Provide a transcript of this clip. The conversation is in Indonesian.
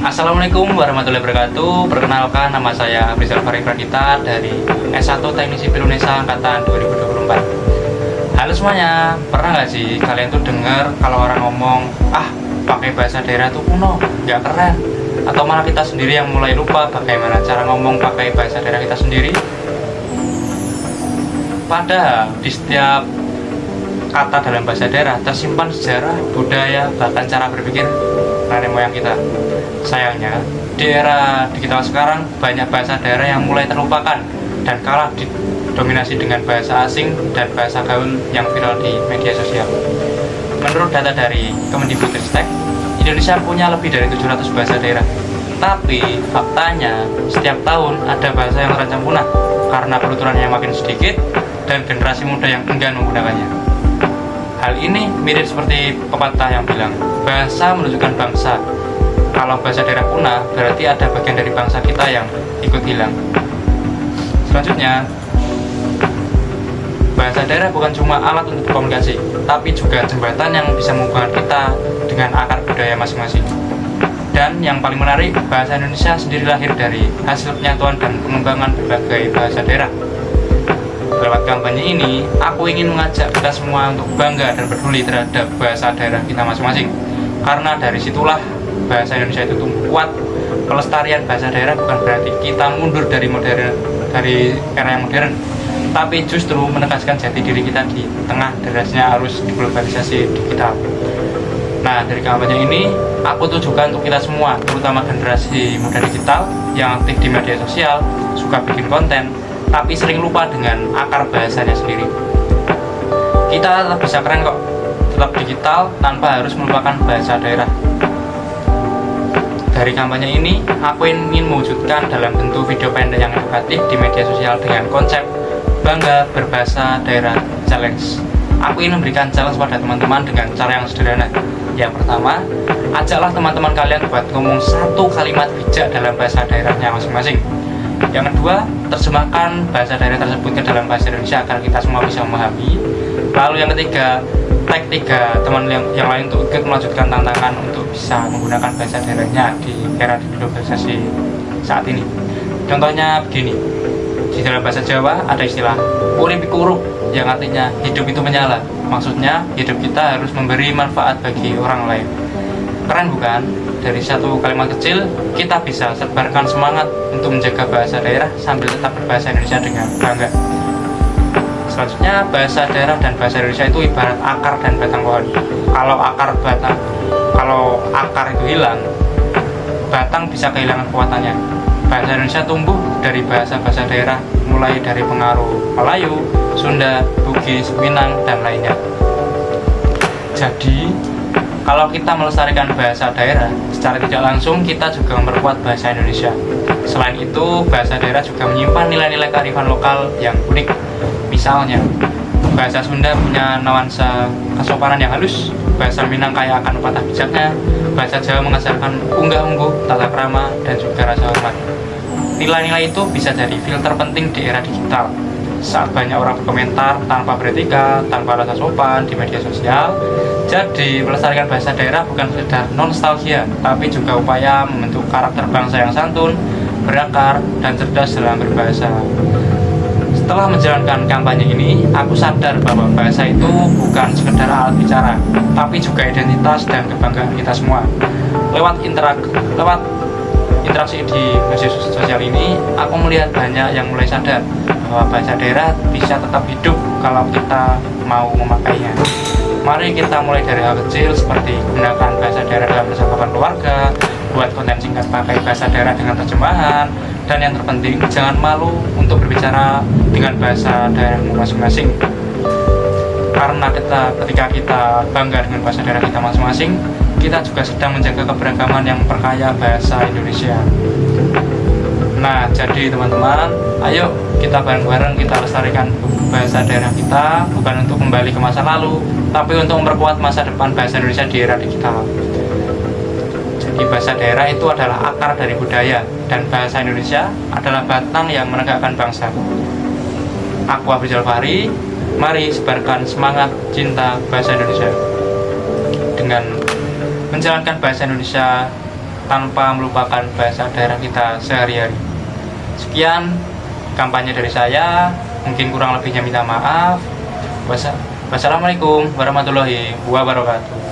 Assalamualaikum warahmatullahi wabarakatuh. Perkenalkan, nama saya Abrizal Fahri Pradita dari S1 Teknik Sipil Unesa Angkatan 2024. Halo semuanya, pernah nggak sih kalian tuh dengar kalau orang ngomong, pakai bahasa daerah tuh kuno, nggak keren, atau malah kita sendiri yang mulai lupa bagaimana cara ngomong pakai bahasa daerah kita sendiri? Padahal di setiap kata dalam bahasa daerah tersimpan sejarah, budaya, bahkan cara berpikir nenek moyang kita. Sayangnya, di era digital sekarang banyak bahasa daerah yang mulai terlupakan dan kalah didominasi dengan bahasa asing dan bahasa gaul yang viral di media sosial. Menurut data dari Kemendikbudristek, Indonesia punya lebih dari 700 bahasa daerah. Tapi faktanya, setiap tahun ada bahasa yang terancam punah karena penuturannya yang makin sedikit dan generasi muda yang enggan menggunakannya. Hal ini mirip seperti pepatah yang bilang, bahasa menunjukkan bangsa. Kalau bahasa daerah punah, berarti ada bagian dari bangsa kita yang ikut hilang. Selanjutnya, bahasa daerah bukan cuma alat untuk komunikasi, tapi juga jembatan yang bisa menghubungkan kita dengan akar budaya masing-masing. Dan yang paling menarik, bahasa Indonesia sendiri lahir dari hasil penyatuan dan pengembangan berbagai bahasa daerah. Lewat kampanye ini, aku ingin mengajak kita semua untuk bangga dan peduli terhadap bahasa daerah kita masing-masing. Karena dari situlah bahasa Indonesia itu tumbuh kuat. Pelestarian bahasa daerah bukan berarti kita mundur dari era yang modern, tapi justru menegaskan jati diri kita di tengah derasnya arus globalisasi digital. Nah, dari kampanye ini, aku tujukan untuk kita semua, terutama generasi muda digital yang aktif di media sosial, suka bikin konten, tapi sering lupa dengan akar bahasanya sendiri. Kita tetap bisa keren kok, tetap digital tanpa harus melupakan bahasa daerah. Dari kampanye ini, aku ingin mewujudkan dalam bentuk video pendek yang edukatif di media sosial dengan konsep Bangga Berbahasa Daerah Challenge. Aku ingin memberikan challenge pada teman-teman dengan cara yang sederhana. Yang pertama, ajaklah teman-teman kalian buat ngomong satu kalimat bijak dalam bahasa daerahnya masing-masing. Yang kedua, terjemahkan bahasa daerah tersebut ke dalam bahasa Indonesia agar kita semua bisa memahami. Lalu yang ketiga, tag 3 teman yang lain untuk ikut melanjutkan tantangan untuk bisa menggunakan bahasa daerahnya di era globalisasi saat ini. Contohnya begini, di dalam bahasa Jawa ada istilah urip iku urup yang artinya hidup itu menyala. Maksudnya hidup kita harus memberi manfaat bagi orang lain. Keren bukan? Dari satu kalimat kecil, kita bisa sebarkan semangat untuk menjaga bahasa daerah sambil tetap berbahasa Indonesia dengan bangga. Selanjutnya, bahasa daerah dan bahasa Indonesia itu ibarat akar dan batang pohon. Kalau akar itu hilang, batang bisa kehilangan kekuatannya. Bahasa Indonesia tumbuh dari bahasa-bahasa daerah, mulai dari pengaruh Melayu, Sunda, Bugis, Minang, dan lainnya. Jadi, kalau kita melestarikan bahasa daerah, secara tidak langsung kita juga memperkuat bahasa Indonesia. Selain itu, bahasa daerah juga menyimpan nilai-nilai kearifan lokal yang unik. Misalnya, bahasa Sunda punya nuansa kesopanan yang halus, bahasa Minang kaya akan patah bijaknya, bahasa Jawa mengajarkan unggah-ungguh, tata krama, dan juga rasa hormat. Nilai-nilai itu bisa jadi filter penting di era digital. Saat banyak orang berkomentar tanpa beretika, tanpa rasa sopan di media sosial, jadi melestarikan bahasa daerah bukan sekedar nostalgia, tapi juga upaya membentuk karakter bangsa yang santun, berakar, dan cerdas dalam berbahasa. Setelah menjalankan kampanye ini, aku sadar bahwa bahasa itu bukan sekedar alat bicara, tapi juga identitas dan kebanggaan kita semua. Lewat interaksi di media sosial ini, aku melihat banyak yang mulai sadar bahwa bahasa daerah bisa tetap hidup kalau kita mau memakainya. Mari kita mulai dari hal kecil seperti gunakan bahasa daerah dalam percakapan keluarga, buat konten singkat pakai bahasa daerah dengan terjemahan, dan yang terpenting jangan malu untuk berbicara dengan bahasa daerah masing-masing. Karena ketika kita bangga dengan bahasa daerah kita masing-masing, kita juga sedang menjaga keberagaman yang memperkaya bahasa Indonesia. Nah, jadi teman-teman, ayo kita bareng-bareng kita lestarikan bahasa daerah kita, bukan untuk kembali ke masa lalu, tapi untuk memperkuat masa depan bahasa Indonesia di era digital. Jadi bahasa daerah itu adalah akar dari budaya, dan bahasa Indonesia adalah batang yang menegakkan bangsa. Aku Abrizal Fahri, mari sebarkan semangat cinta bahasa Indonesia. Dengan menjalankan bahasa Indonesia tanpa melupakan bahasa daerah kita sehari-hari. Sekian kampanye dari saya, mungkin kurang lebihnya minta maaf. Wassalamualaikum warahmatullahi wabarakatuh.